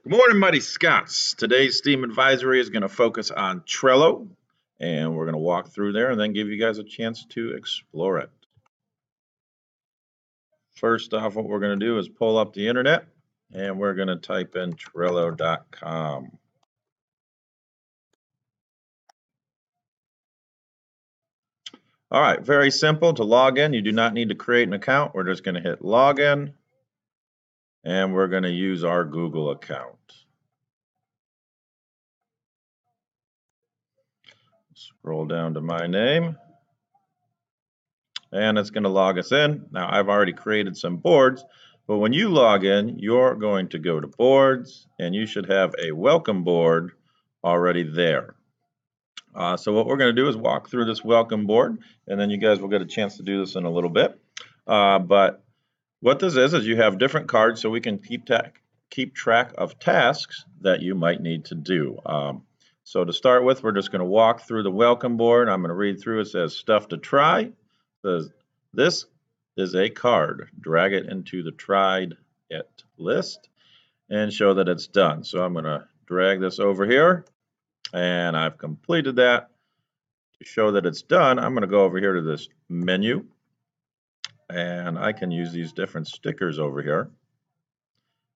Good morning, Mighty Scots. Today's STEAM advisory is going to focus on Trello, and we're going to walk through there and then give you guys a chance to explore it. First off, what we're going to do is pull up the internet, and we're going to type in Trello.com. All right, very simple to log in. You do not need to create an account. We're just going to hit login, and we're going to use our Google account. Scroll down to my name, and it's going to log us in. Now, I've already created some boards, but when you log in, you're going to go to boards, and you should have a welcome board already there. So what we're going to do is walk through this welcome board, and then you guys will get a chance to do this in a little bit. But what this is you have different cards so we can keep track of tasks that you might need to do. So to start with, we're just going to walk through the welcome board. I'm going to read through. It says stuff to try. It says this is a card. Drag it into the tried it list and show that it's done. So I'm going to drag this over here, and I've completed that. To show that it's done, I'm going to go over here to this menu, and I can use these different stickers over here.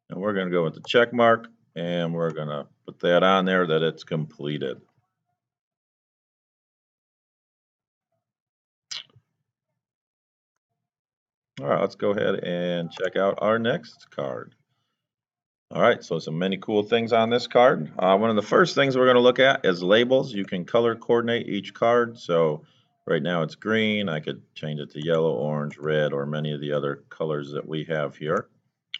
And we're going to go with the check mark, and we're going to put that on there that it's completed. All right, let's go ahead and check out our next card. All right, so some many cool things on this card. One of the first things we're going to look at is labels. You can color coordinate each card. So right now it's green. I could change it to yellow, orange, red, or many of the other colors that we have here.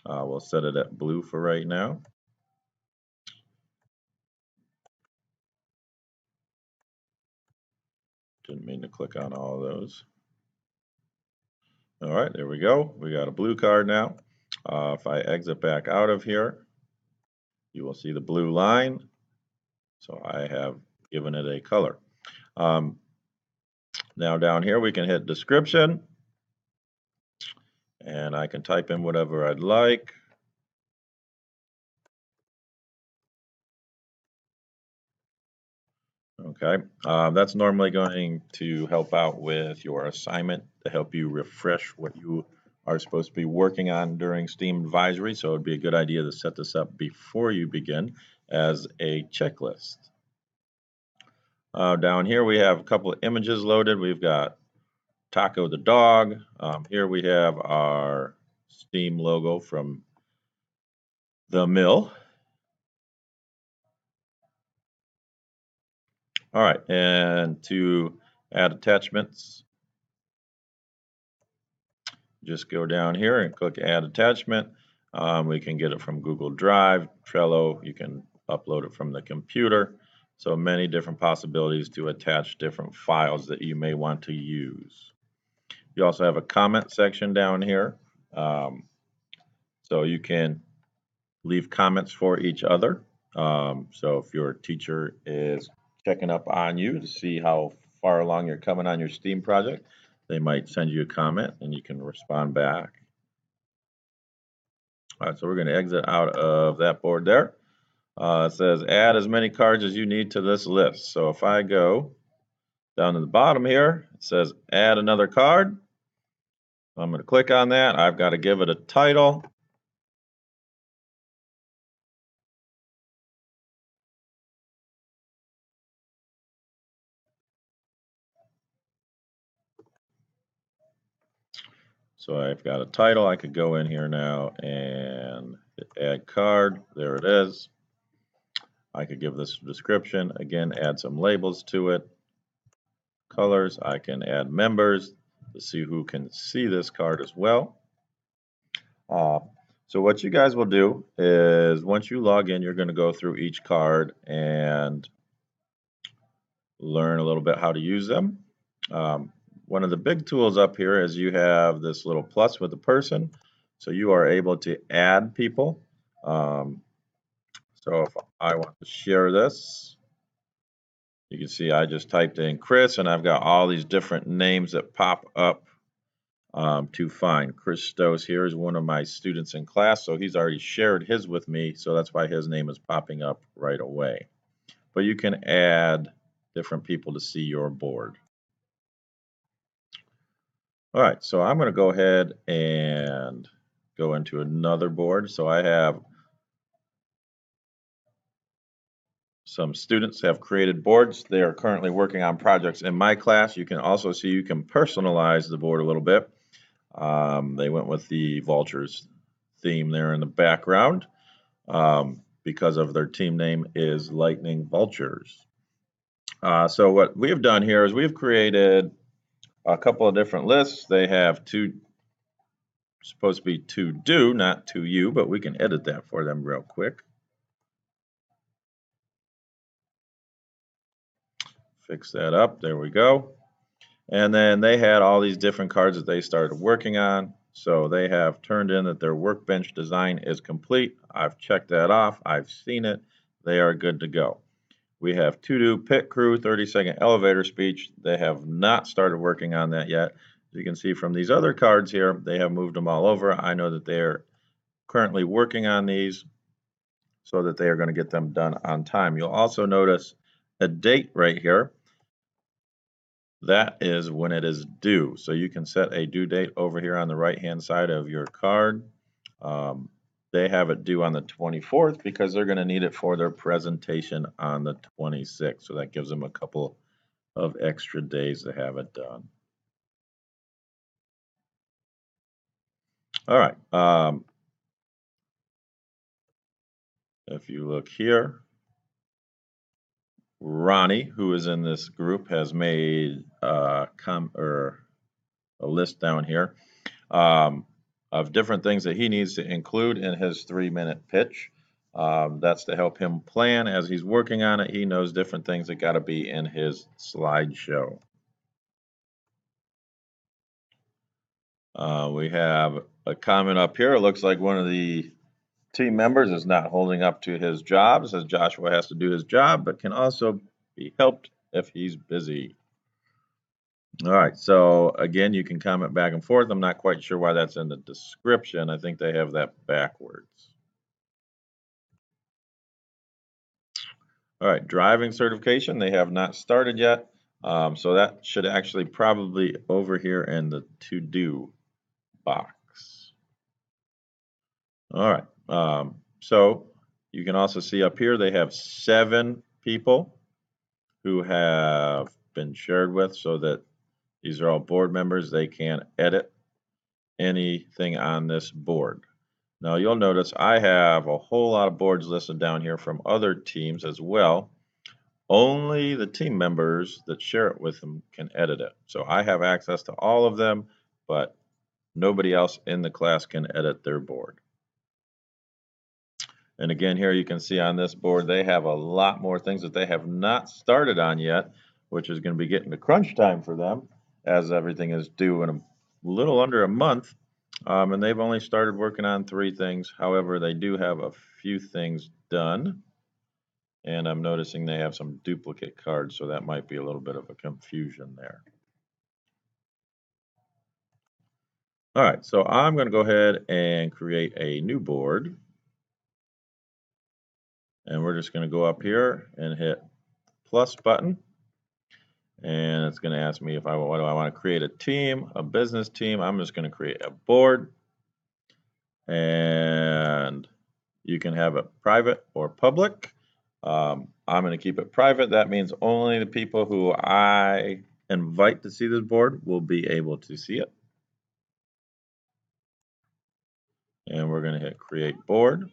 We'll set it at blue for right now. Didn't mean to click on all of those. All right, there we go. We got a blue card now. If I exit back out of here, you will see the blue line. So I have given it a color. Now down here we can hit description, and I can type in whatever I'd like. Okay, that's normally going to help out with your assignment to help you refresh what you are supposed to be working on during STEAM advisory. So it'd be a good idea to set this up before you begin as a checklist. Down here we have a couple of images loaded. We've got Taco the dog. Here we have our STEAM logo from the mill. All right, and to add attachments, just go down here and click Add Attachment. We can get it from Google Drive, Trello. You can upload it from the computer. So many different possibilities to attach different files that you may want to use. You also have a comment section down here. So you can leave comments for each other. So if your teacher is checking up on you to see how far along you're coming on your STEAM project, they might send you a comment and you can respond back. All right, so we're going to exit out of that board there. It says add as many cards as you need to this list. So if I go down to the bottom here, it says add another card. I'm going to click on that. I've got to give it a title. So I've got a title. I could go in here now and hit add card. There it is. I could give this a description. Again, add some labels to it. Colors. I can add members to see who can see this card as well. So what you guys will do is once you log in, you're going to go through each card and learn a little bit how to use them. One of the big tools up here is you have this little plus with the person. So you are able to add people. So if I want to share this, you can see I just typed in Chris and I've got all these different names that pop up to find. Christos here is one of my students in class, so he's already shared his with me, so that's why his name is popping up right away. But you can add different people to see your board. All right, so I'm going to go ahead and go into another board. So I have some students have created boards. They are currently working on projects in my class. You can also see you can personalize the board a little bit. They went with the vultures theme there in the background because of their team name is Lightning Vultures. So what we have done here is we've created a couple of different lists. They have supposed to be to do, not to you, but we can edit that for them real quick. Fix that up. There we go. And then they had all these different cards that they started working on. So they have turned in that their workbench design is complete. I've checked that off. I've seen it. They are good to go. We have to-do, pit crew, 30-second elevator speech. They have not started working on that yet. As you can see from these other cards here, they have moved them all over. I know that they're currently working on these so that they are going to get them done on time. You'll also notice a date right here. That is when it is due. So you can set a due date over here on the right-hand side of your card. They have it due on the 24th because they're going to need it for their presentation on the 26th. So that gives them a couple of extra days to have it done. All right. If you look here, Ronnie, who is in this group, has made a list down here of different things that he needs to include in his 3-minute pitch. That's to help him plan as he's working on it. He knows different things that got to be in his slideshow. We have a comment up here. It looks like one of the team members is not holding up to his job. Says Joshua has to do his job, but can also be helped if he's busy. All right, so again, you can comment back and forth. I'm not quite sure why that's in the description. I think they have that backwards. All right, driving certification, they have not started yet. So that should actually probably over here in the to-do box. All right, so you can also see up here they have 7 people who have been shared with, so that these are all board members. They can edit anything on this board. Now you'll notice I have a whole lot of boards listed down here from other teams as well. Only the team members that share it with them can edit it. So I have access to all of them, but nobody else in the class can edit their board. And again, here you can see on this board, they have a lot more things that they have not started on yet, which is going to be getting to crunch time for them, as everything is due in a little under a month. And they've only started working on 3 things. However, they do have a few things done. And I'm noticing they have some duplicate cards, so that might be a little bit of a confusion there. All right, so I'm going to go ahead and create a new board. And we're just going to go up here and hit plus button. And it's going to ask me what do I want to create, a team, a business team. I'm just going to create a board. And you can have it private or public. I'm going to keep it private. That means only the people who I invite to see this board will be able to see it. And we're going to hit create board.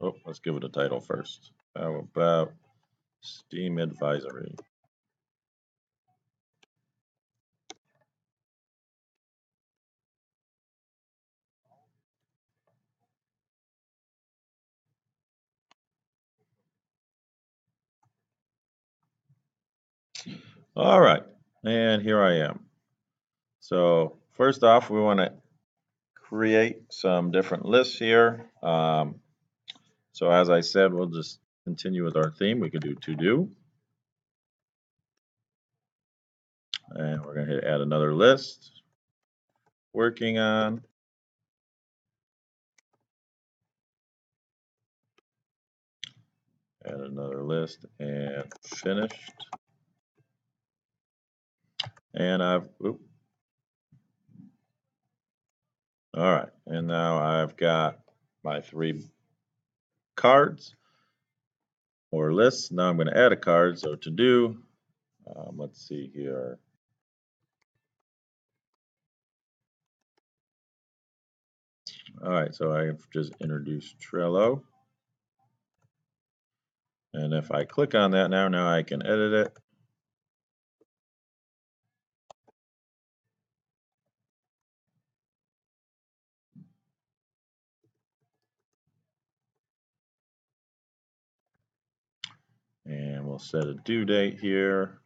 Oh, let's give it a title first. How about Steam Advisory? All right, and here I am. So first off, we want to create some different lists here. So as I said, we'll just continue with our theme. We could do to do. And we're going to hit add another list. Working on. Add another list and finished. And all right, and now I've got my 3 cards or lists. Now I'm going to add a card. So to do, let's see here. All right, so I've just introduced Trello. And if I click on that now I can edit it. And we'll set a due date here.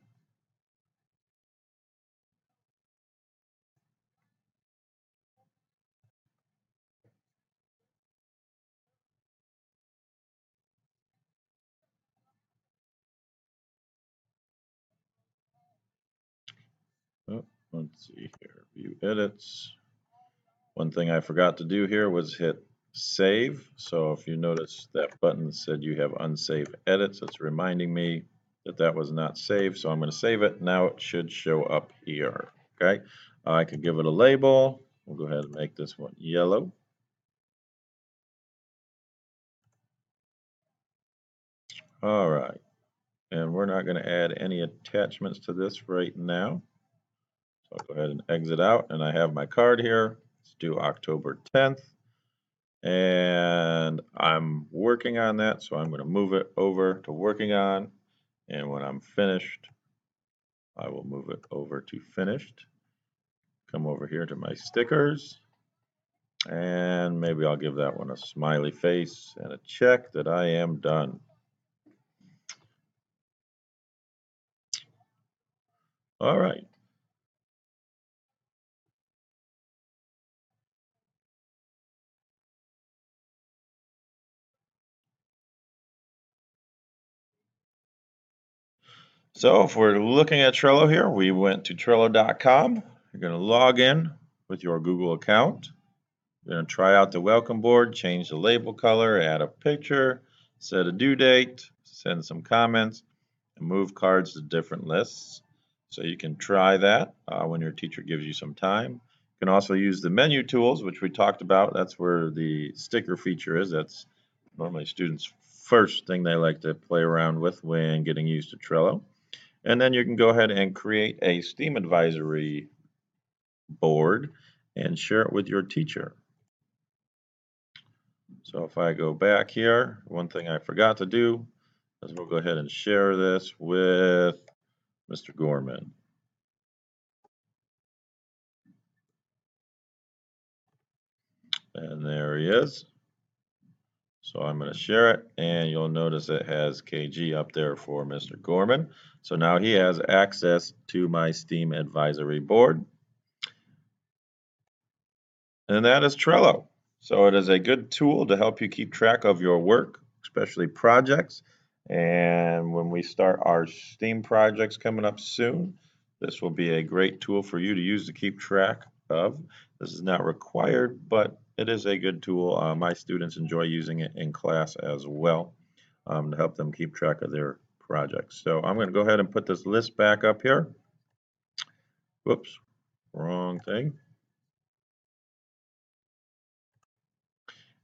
Oh, let's see here, view edits. One thing I forgot to do here was hit save. So if you notice that button said you have unsaved edits, it's reminding me that that was not saved. So I'm going to save it. Now it should show up here. Okay. I could give it a label. We'll go ahead and make this one yellow. All right. And we're not going to add any attachments to this right now. So I'll go ahead and exit out, and I have my card here. It's due October 10th. And I'm working on that, so I'm going to move it over to working on. And when I'm finished, I will move it over to finished. Come over here to my stickers. And maybe I'll give that one a smiley face and a check that I am done. All right. So if we're looking at Trello here, we went to Trello.com. You're going to log in with your Google account. You're going to try out the welcome board, change the label color, add a picture, set a due date, send some comments, and move cards to different lists. So you can try that when your teacher gives you some time. You can also use the menu tools, which we talked about. That's where the sticker feature is. That's normally students' first thing they like to play around with when getting used to Trello. And then you can go ahead and create a STEAM advisory board and share it with your teacher. So if I go back here, one thing I forgot to do is we'll go ahead and share this with Mr. Gorman. And there he is. So I'm going to share it, and you'll notice it has KG up there for Mr. Gorman. So now he has access to my STEAM advisory board. And that is Trello. So it is a good tool to help you keep track of your work, especially projects. And when we start our STEAM projects coming up soon, this will be a great tool for you to use to keep track of. This is not required, but it is a good tool. My students enjoy using it in class as well to help them keep track of their projects. So I'm going to go ahead and put this list back up here. Whoops, wrong thing.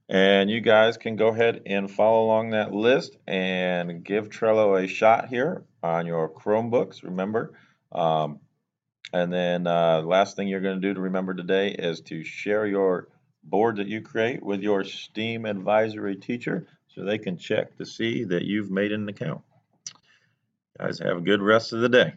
And you guys can go ahead and follow along that list and give Trello a shot here on your Chromebooks, remember. And then last thing you're going to do to remember today is to share your board that you create with your STEAM advisory teacher so they can check to see that you've made an account. Guys, have a good rest of the day.